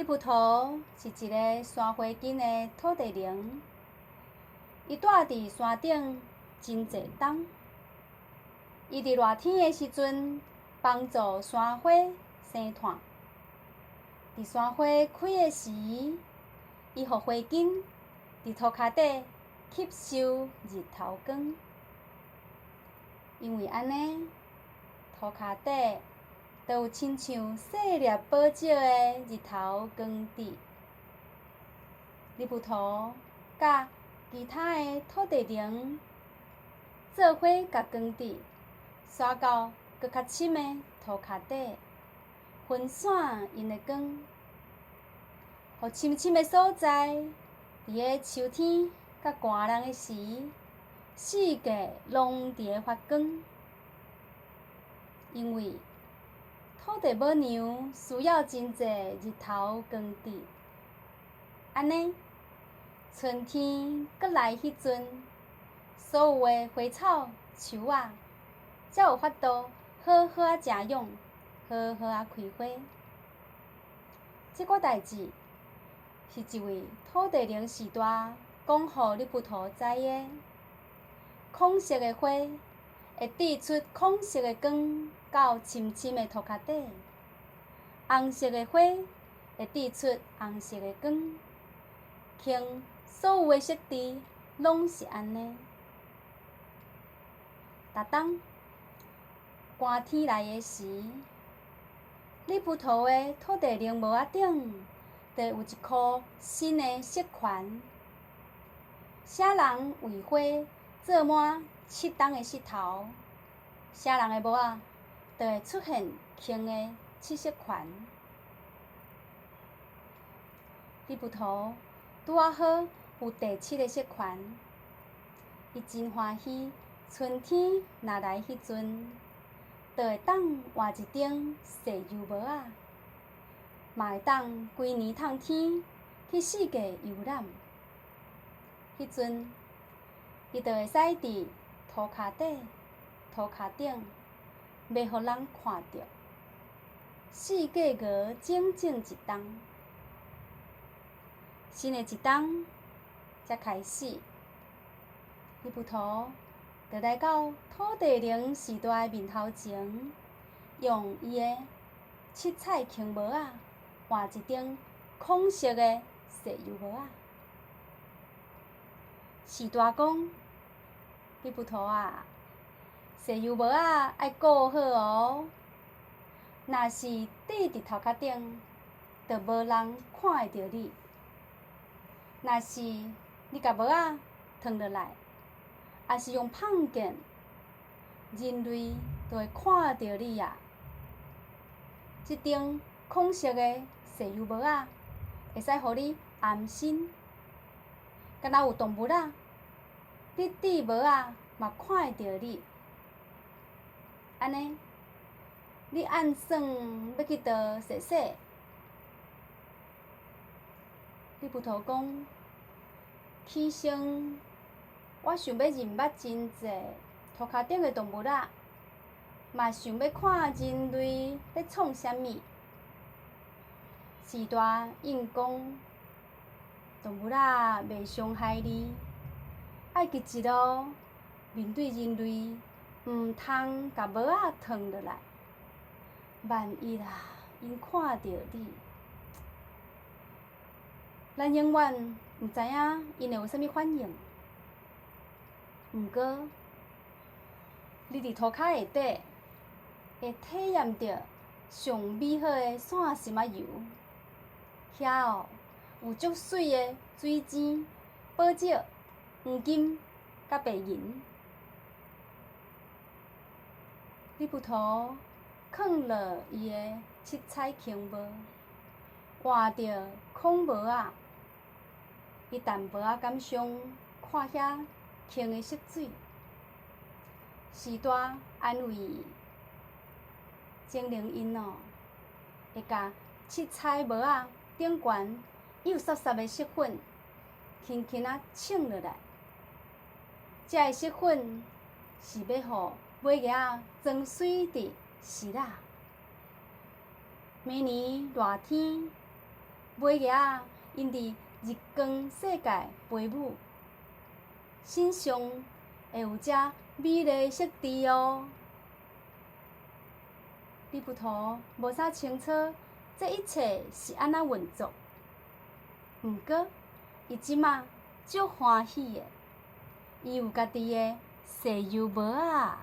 日不图是一个山花间的土地灵，伊住伫山顶真侪冬。伊伫热天的时阵，帮助山花生炭。伫山花开的时，伊互花茎伫涂骹底吸收日头光。因为安尼，涂骹底就有亲像细粒宝石的日头光滴。日不图甲其他的土地灵做伙甲光滴刷到搁较深的涂骹底，分散因的光，互深深的所在，伫个秋天甲寒冷的时，四界拢伫个发光。因为土地母娘需要真侪日头光滴，安尼春天搁来迄阵，所有的花草树仔才有法度好好啊成长，好好啊开花。即个代志是一位土地灵时代讲互日不图知的。孔色的花会滴出孔色的光到深深的涂骹底，红色的花会滴出红色的光，轻所有的色质拢是安尼。逐冬寒天来的时，日不图的土地灵帽仔顶就有一箍新的色环，写人为花做满7冬的石头，写人的帽仔就会出现轻的7色环。日不图拄啊好有第7个色环，伊真欢喜春天若来迄阵，就会当换一顶细油帽仔，嘛会当规年透天去四界游览。迄阵，伊就会使伫涂骹底、涂骹顶，袂互人看着，四界鹅整整一冬。新的一冬才开始，日不图就来到土地灵时代的面头前，用伊的7彩轻帽仔换一顶孔色的细油帽仔。时代讲，日不图啊，细油帽仔爱顾好哦，若是滴伫头壳顶，就无人看会着你。若是你甲帽仔脱落来，也是用碰见，人类就会看着你啊。即顶孔色的细油帽仔会使互你安心。敢若有动物仔，你戴帽仔嘛看会着你。安尼，你按算要去倒踅踅？日不图讲，起先我想要认捌真侪涂骹顶的动物仔，嘛想要看人类咧创啥物。时代应讲，动物仔袂伤害你，爱记一路面对人类，毋通甲帽仔脱落来。万一啊，因看着你，咱永远毋知影因会有啥物反应。毋过，你伫涂骹下底会体验着上美好的散心仔油，遐哦有足水的水晶、宝石、黄金甲白银。日不图放落伊的7彩轻帽，换着孔帽仔，伊淡帽仔感伤看遐轻的色水。时代安慰精灵因哦，会甲7彩帽仔顶悬幼湿湿的色粉，轻轻啊蹭落来。这个色粉是要互尾叶仔装水伫湿啊。每年热天尾仔因伫日光世界飞舞，身上会有遮美丽色致哦。利普图无啥清楚这一切是安怎运作，毋过伊即马足欢喜的，伊有家己的西游帽啊！